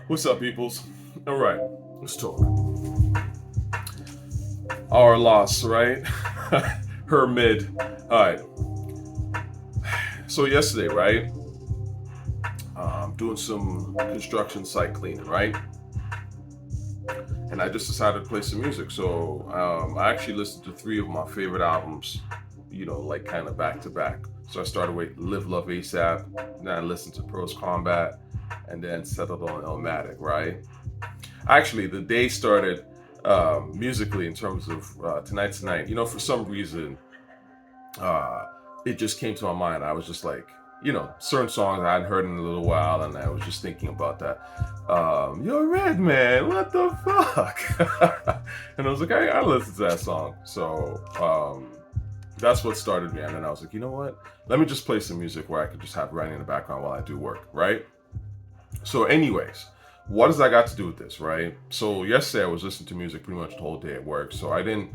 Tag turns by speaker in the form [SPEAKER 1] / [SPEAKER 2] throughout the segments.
[SPEAKER 1] What's up, peoples? All right, let's talk. Our loss, right? Her mid. All right. So yesterday, right? Doing some construction site cleaning, right? And I just decided to play some music. So I actually listened to three of my favorite albums, like kind of back to back. So I started with Live Love ASAP, then I listened to Prose Combat, and then settled on Illmatic, right? Actually, the day started musically in terms of Tonight Tonight. For some reason, uh, it just came to my mind. I was just like, certain songs I hadn't heard in a little while, and I was just thinking about that. Yo, Red Man, what the fuck? And I was like, I gotta listen to that song. So that's what started me. And then I was like, you know what? Let me just play some music where I could just have running in the background while I do work, right? So, anyways, what does that got to do with this, right? So yesterday I was listening to music pretty much the whole day at work, so I didn't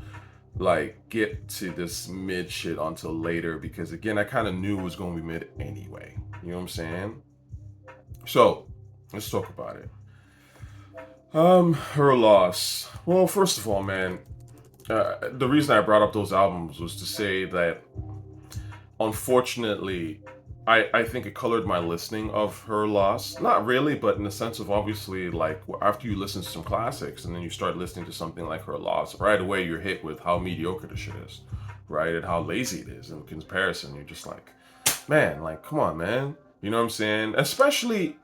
[SPEAKER 1] like get to this mid shit until later because again I kind of knew it was going to be mid anyway. You know what I'm saying? So let's talk about it. Her loss. Well, first of all, man, the reason I brought up those albums was to say that unfortunately I think it colored my listening of her loss. Not really, but in the sense of obviously, like, after you listen to some classics and then you start listening to something like her loss, right away you're hit with how mediocre the shit is, right? And how lazy it is in comparison. You're just like, man, like, come on, man. You know what I'm saying? Especially,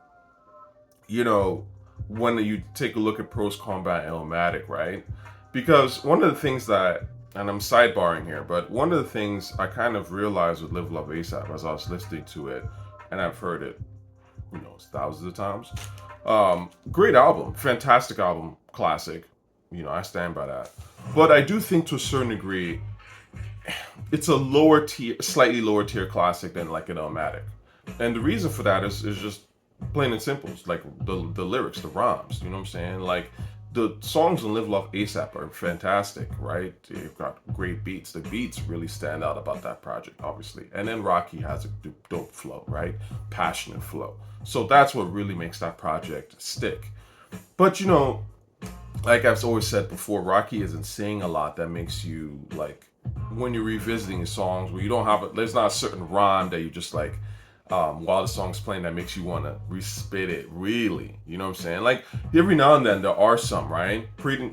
[SPEAKER 1] when you take a look at Prose Combat and Illmatic, right? Because one of the things that, and I'm sidebarring here, but one of the things I kind of realized with Live Love ASAP as I was listening to it, and I've heard it, thousands of times. Great album, fantastic album, classic. I stand by that. But I do think to a certain degree, it's a lower tier, slightly lower tier classic than like an Illmatic. And the reason for that is just plain and simple. It's like the lyrics, the rhymes. You know what I'm saying? Like the songs on Live Love ASAP are fantastic, right? You've got great beats. The beats really stand out about that project, obviously. And then Rocky has a dope flow, right? Passionate flow. So that's what really makes that project stick. But like I've always said before, Rocky isn't saying a lot that makes you like when you're revisiting songs where you don't have there's not a certain rhyme that you just like while the song's playing that makes you want to respit it, really. You know what I'm saying? Like, every now and then there are some, right?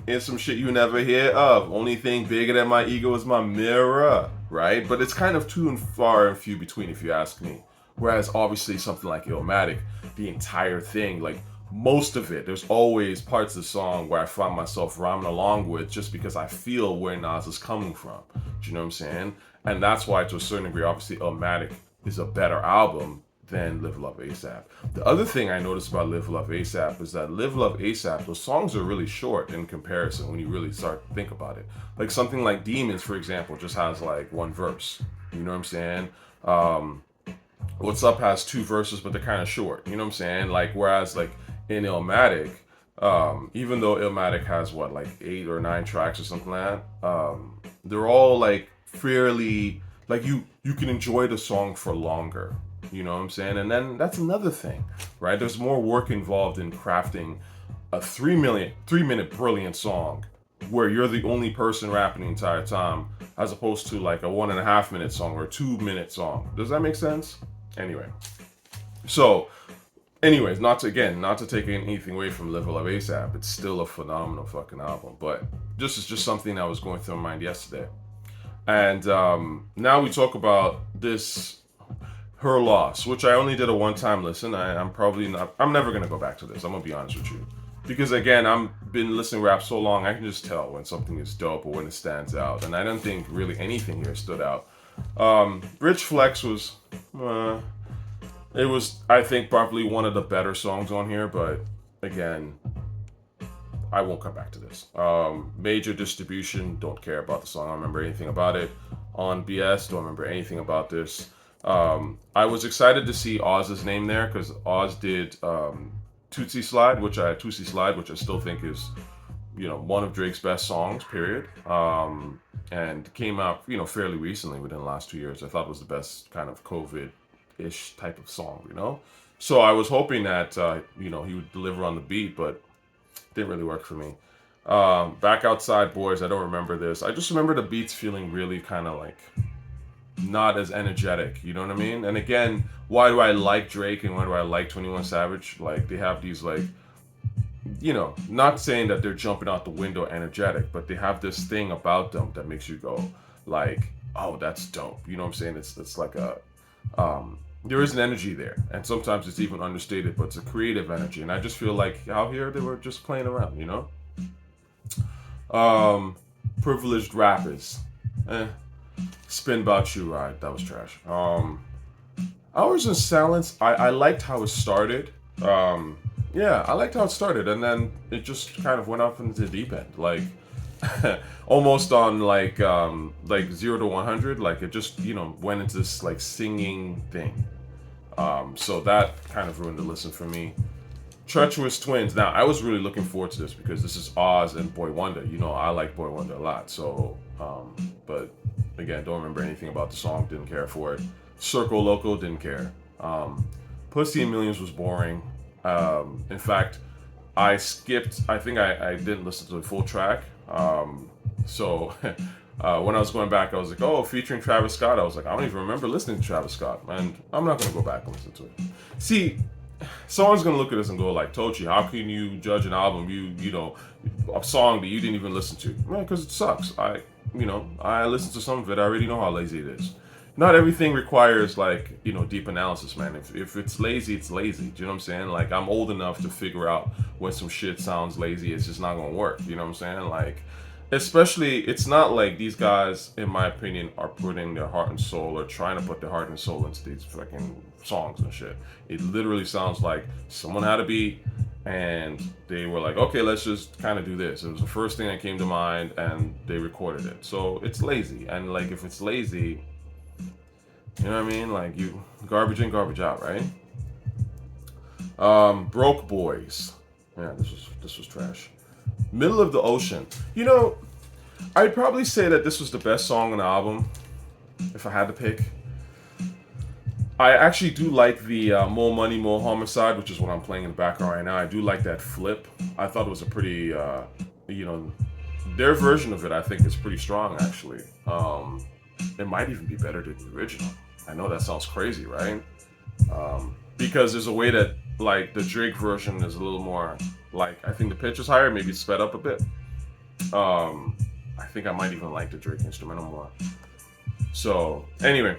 [SPEAKER 1] It's some shit you never hear of. Only thing bigger than my ego is my mirror, right? But it's kind of too and far and few between, if you ask me. Whereas, obviously, something like Illmatic, the entire thing, like, most of it, there's always parts of the song where I find myself rhyming along with just because I feel where Nas is coming from. Do you know what I'm saying? And that's why, to a certain degree, obviously, Illmatic is a better album than Live Love ASAP. The other thing I noticed about Live Love ASAP is that Live Love ASAP, those songs are really short in comparison when you really start to think about it. Like something like Demons, for example, just has like one verse. You know what I'm saying? What's Up has two verses, but they're kind of short. You know what I'm saying? Like, whereas like in Illmatic, even though Illmatic has like 8 or 9 tracks or something like that, they're all like fairly like you can enjoy the song for longer. You know what I'm saying? And then that's another thing, right? There's more work involved in crafting a 3-minute brilliant song where you're the only person rapping the entire time, as opposed to like a 1.5 minute song or a 2-minute song. Does that make sense? Anyway, so anyways, not to take anything away from Live Love ASAP, it's still a phenomenal fucking album. But this is just something that was going through my mind yesterday. And now we talk about her loss, which I only did a one-time listen. I'm never going to go back to this. I'm going to be honest with you. Because again, I've been listening to rap so long, I can just tell when something is dope or when it stands out. And I don't think really anything here stood out. Rich Flex was, I think, probably one of the better songs on here. But again, I won't come back to this. Major Distribution, don't care about the song. I don't remember anything about it. On BS, don't remember anything about this. I was excited to see Oz's name there because Oz did Tootsie Slide, which I still think is, one of Drake's best songs, period. And came out, fairly recently within the last 2 years. I thought it was the best kind of COVID-ish type of song, So I was hoping that you know, he would deliver on the beat, but didn't really work for me. Back Outside Boys, I don't remember this. I just remember the beats feeling really kind of like not as energetic, you know what I mean? And again, why do I like Drake and why do I like 21 Savage? Like, they have these, like, you know, not saying that they're jumping out the window energetic, but they have this thing about them that makes you go, like, oh, that's dope. You know what I'm saying? It's like a, there is an energy there. And sometimes it's even understated, but it's a creative energy. And I just feel like out here, they were just playing around, you know? Privileged Rappers. Spin About You, right? That was trash. Hours in Silence, I liked how it started. Yeah, I liked how it started, and then it just kind of went off into the deep end, like almost on like 0 to 100. Like it just, you know, went into this like singing thing. So that kind of ruined the listen for me. Treacherous Twins. Now, I was really looking forward to this because this is Oz and Boy Wonder. You know, I like Boy Wonder a lot. So, but again, don't remember anything about the song. Didn't care for it. Circle Loco, didn't care. Pussy in Millions was boring. In fact, I skipped. I think I didn't listen to the full track. So when I was going back, I was like, oh, featuring Travis Scott. I was like, I don't even remember listening to Travis Scott, and I'm not gonna go back and listen to it. See, someone's gonna look at this and go like, Tochi, how can you judge an album you know, a song that you didn't even listen to? Well, because it sucks. I listened to some of it. I already know how lazy it is. Not everything requires like, you know, deep analysis, man. If it's lazy, it's lazy. Do you know what I'm saying? Like, I'm old enough to figure out when some shit sounds lazy, it's just not gonna work. You know what I'm saying? Like, especially, it's not like these guys, in my opinion, are putting their heart and soul or trying to put their heart and soul into these fucking songs and shit. It literally sounds like someone had a beat and they were like, okay, let's just kind of do this. It was the first thing that came to mind and they recorded it. So it's lazy. And like, if it's lazy, you know what I mean? Like, you garbage in, garbage out, right? Broke Boys. Yeah, this was trash. Middle of the Ocean. You know, I'd probably say that this was the best song on the album, if I had to pick. I actually do like the More Money, More Homicide, which is what I'm playing in the background right now. I do like that flip. I thought it was a pretty, you know, their version of it, I think, is pretty strong, actually. It might even be better than the original. I know that sounds crazy, right? Because there's a way that, like, the Drake version is a little more, like, I think the pitch is higher, maybe it's sped up a bit. I think I might even like the Drake instrumental more. So, anyway.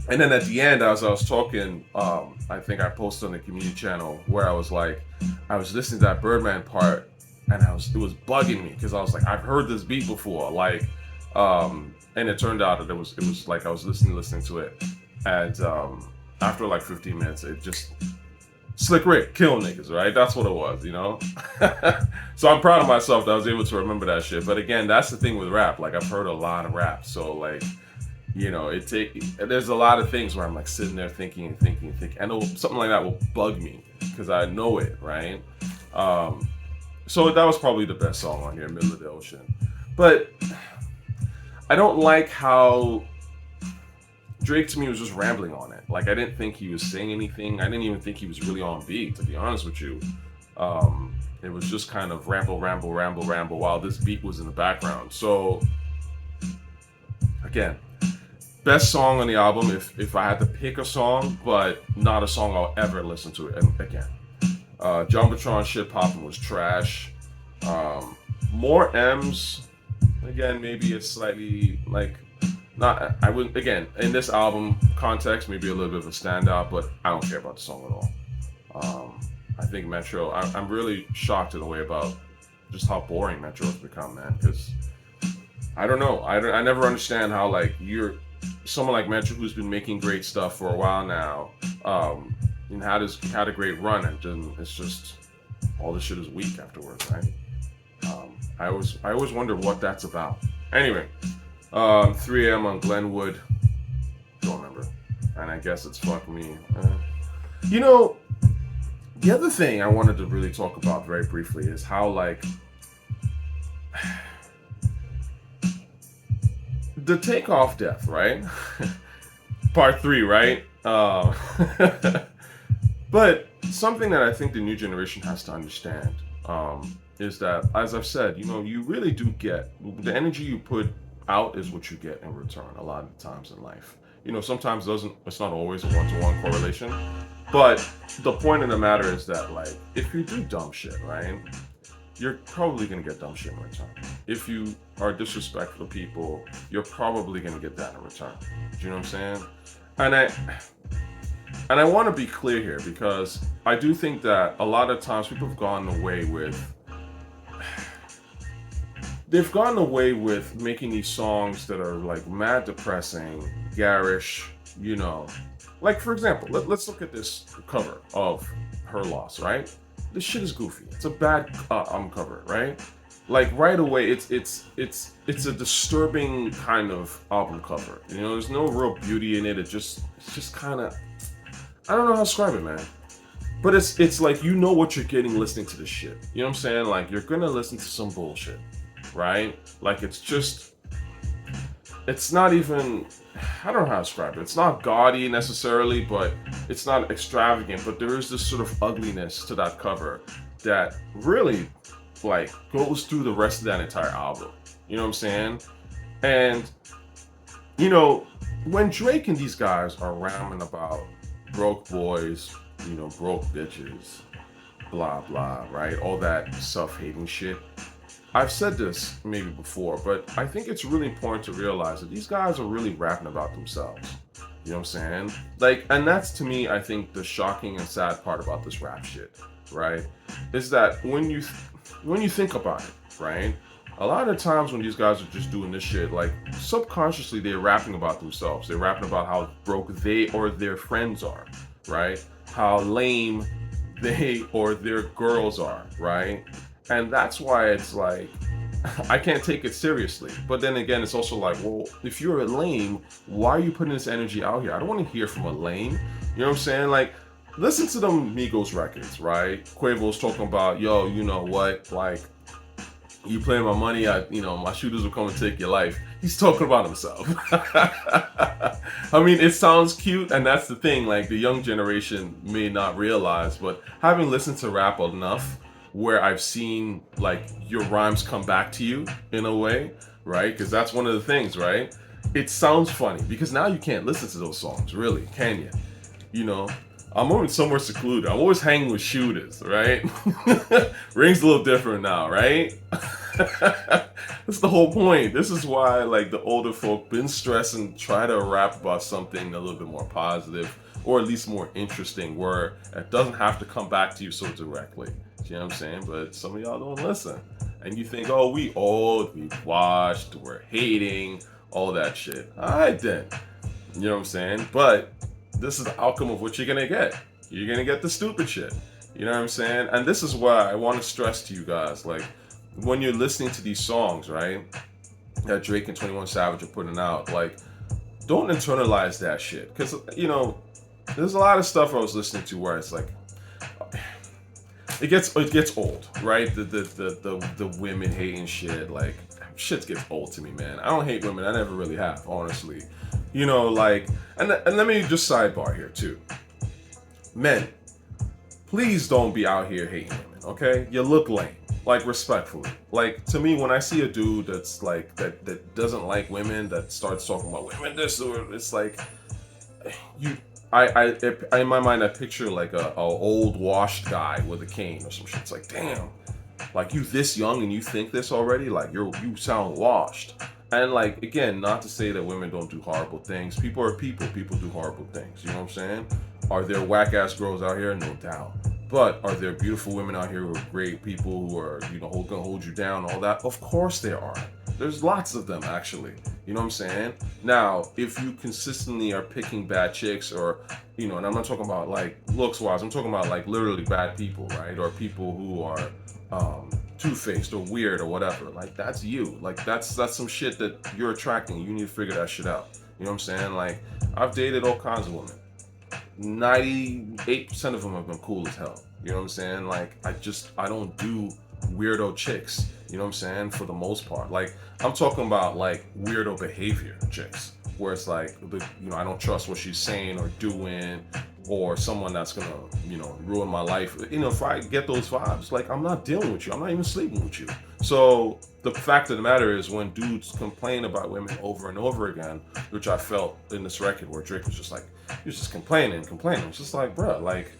[SPEAKER 1] And then at the end, as I was talking, I think I posted on the community channel where I was like, I was listening to that Birdman part, and it was bugging me because I was like, I've heard this beat before, like, and it turned out that it was like I was listening to it, and after like 15 minutes, it just Slick Rick kill niggas, right? That's what it was, you know. So I'm proud of myself that I was able to remember that shit. But again, that's the thing with rap. Like, I've heard a lot of rap, so like, you know, there's a lot of things where I'm like sitting there thinking, and something like that will bug me because I know it, right? So that was probably the best song on here, Middle of the Ocean. But I don't like how Drake, to me, was just rambling on it. Like, I didn't think he was saying anything. I didn't even think he was really on beat, to be honest with you. It was just kind of ramble while this beat was in the background. So, again, best song on the album if I had to pick a song, but not a song I'll ever listen to. And again, Jumbotron Shit Poppin' was trash. More M's, again, maybe it's slightly like, not, I wouldn't, again, in this album context, maybe a little bit of a standout, but I don't care about the song at all. I think Metro, I'm really shocked in a way about just how boring Metro has become, man, because I don't know. I never understand how, like, you're someone like Metro who's been making great stuff for a while now, and had a great run, and then it's just all this shit is weak afterwards, right? I always wonder what that's about. Anyway, 3 a.m. on Glenwood, don't remember, and I guess it's fuck me. You know, the other thing I wanted to really talk about very briefly is how, like, the Takeoff death, right? Part 3, right? But But something that I think the new generation has to understand is that, as I've said, you really do get the energy you put out is what you get in return a lot of the times in life. Sometimes it's not always a one-to-one correlation. But the point of the matter is that, like, if you do dumb shit, right, you're probably gonna get dumb shit in return. If you are disrespectful to people, you're probably gonna get that in return. Do you know what I'm saying? And I want to be clear here, because I do think that a lot of times people have gone away with making these songs that are like mad depressing, garish, Like, for example, let's look at this cover of Her Loss, right? This shit is goofy. It's a bad cover, right? Like, right away, it's a disturbing kind of album cover. There's no real beauty in it. It's just kind of, I don't know how to describe it, man. But it's like, what you're getting listening to this shit. You know what I'm saying? Like, you're gonna listen to some bullshit, right? Like, it's not even, I don't know how to describe it. It's not gaudy necessarily, but it's not extravagant. But there is this sort of ugliness to that cover that really, like, goes through the rest of that entire album. You know what I'm saying? And, when Drake and these guys are ramming about broke boys, broke bitches, blah, blah, right? All that self-hating shit. I've said this maybe before, but I think it's really important to realize that these guys are really rapping about themselves. You know what I'm saying? Like, and that's, to me, I think the shocking and sad part about this rap shit, right? Is that when you think about it, right? A lot of times when these guys are just doing this shit, like, subconsciously they're rapping about themselves. They're rapping about how broke they or their friends are, right? How lame they or their girls are, right? And that's why it's like, I can't take it seriously. But then again, it's also like, well, if you're a lame, why are you putting this energy out here? I don't want to hear from a lame. You know what I'm saying? Like, listen to them Migos records, right? Quavo's talking about, yo, you know what? Like, you playing my money, my shooters will come and take your life. He's talking about himself. I mean, it sounds cute, and that's the thing. Like, the young generation may not realize, but having listened to rap enough, where I've seen, like, your rhymes come back to you in a way, right? Because that's one of the things, right? It sounds funny, because now you can't listen to those songs, really, can you? I'm always somewhere secluded. I'm always hanging with shooters, right? Ring's a little different now, right? That's the whole point. This is why, like, the older folk been stressing, try to rap about something a little bit more positive, or at least more interesting, where it doesn't have to come back to you so directly. You know what I'm saying? But some of y'all don't listen. And you think, oh, we old, we washed, we're hating, all that shit. Alright then. You know what I'm saying? But this is the outcome of what you're gonna get. You're gonna get the stupid shit. You know what I'm saying? And this is why I want to stress to you guys, like, when you're listening to these songs, right, that Drake and 21 Savage are putting out, like, don't internalize that shit. Because, there's a lot of stuff I was listening to where it's like, it gets old, right? The women hating shit, like, shit gets old to me, man. I don't hate women. I never really have, honestly. Like, and let me just sidebar here too. Men, please don't be out here hating women, okay? You look lame, like, respectfully. Like, to me, when I see a dude that's like that doesn't like women, that starts talking about women this, or it's like, I in my mind I picture like a old washed guy with a cane or some shit. It's like, damn, like, you this young and you think this already? Like, you sound washed. And, like, again, not to say that women don't do horrible things. People are people. People do horrible things. You know what I'm saying? Are there whack-ass girls out here? No doubt. But are there beautiful women out here who are great people, who are, gonna hold you down, all that? Of course there are. There's lots of them, actually. You know what I'm saying? Now, if you consistently are picking bad chicks, or, and I'm not talking about, like, looks-wise. I'm talking about, like, literally bad people, right? Or people who are two-faced or weird or whatever. Like, that's you. Like, that's some shit that you're attracting. You need to figure that shit out. You know what I'm saying? Like, I've dated all kinds of women. 98% of them have been cool as hell. You know what I'm saying? Like, I don't do weirdo chicks. You know what I'm saying? For the most part. Like, I'm talking about, like, weirdo behavior chicks, where it's like, I don't trust what she's saying or doing, or someone that's gonna, you know, ruin my life. You know, if I get those vibes, like, I'm not dealing with you. I'm not even sleeping with you. So the fact of the matter is, when dudes complain about women over and over again, which I felt in this record where Drake was just like, he was just complaining. It's just like, bruh, like,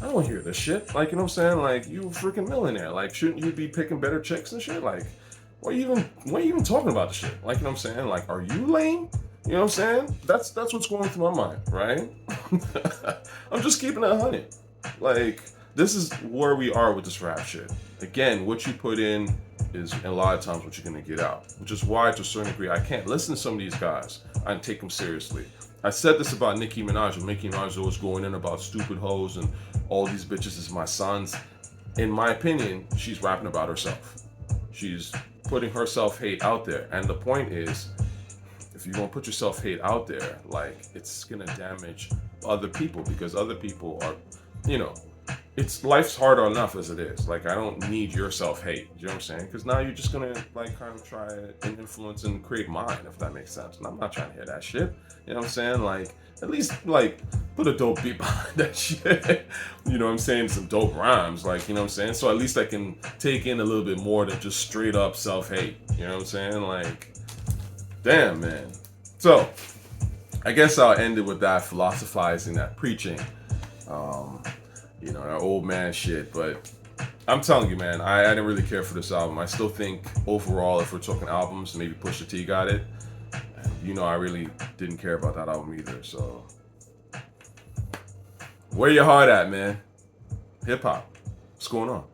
[SPEAKER 1] I don't hear this shit. Like, you know what I'm saying? Like, you a freaking millionaire. Like, shouldn't you be picking better chicks and shit? Like, why are you even talking about the shit? Like, you know what I'm saying? Like, are you lame? You know what I'm saying? That's what's going through my mind, right? I'm just keeping it 100. Like, this is where we are with this rap shit. Again, what you put in is a lot of times what you're gonna get out, which is why, to a certain degree, I can't listen to some of these guys and take them seriously. I said this about Nicki Minaj, when Nicki Minaj was going in about stupid hoes and all these bitches is my sons. In my opinion, she's rapping about herself. She's putting her self-hate out there. And the point is, if you don't put your self-hate out there, like, it's gonna damage other people, because other people are, you know, it's life's hard enough as it is. Like, I don't need your self-hate. You know what I'm saying? Because now you're just gonna, like, kind of try and influence and create mine, if that makes sense. And I'm not trying to hear that shit. You know what I'm saying? Like, at least, like, put a dope beat behind that shit. You know what I'm saying? Some dope rhymes, like, you know what I'm saying? So at least I can take in a little bit more than just straight up self-hate. You know what I'm saying? Like, damn, man. So I guess I'll end it with that philosophizing, that preaching, you know, that old man shit. But I'm telling you, man, I didn't really care for this album. I still think overall, if we're talking albums, maybe Pusha T got it. And, you know, I really didn't care about that album either. So where your heart at, man? Hip hop. What's going on?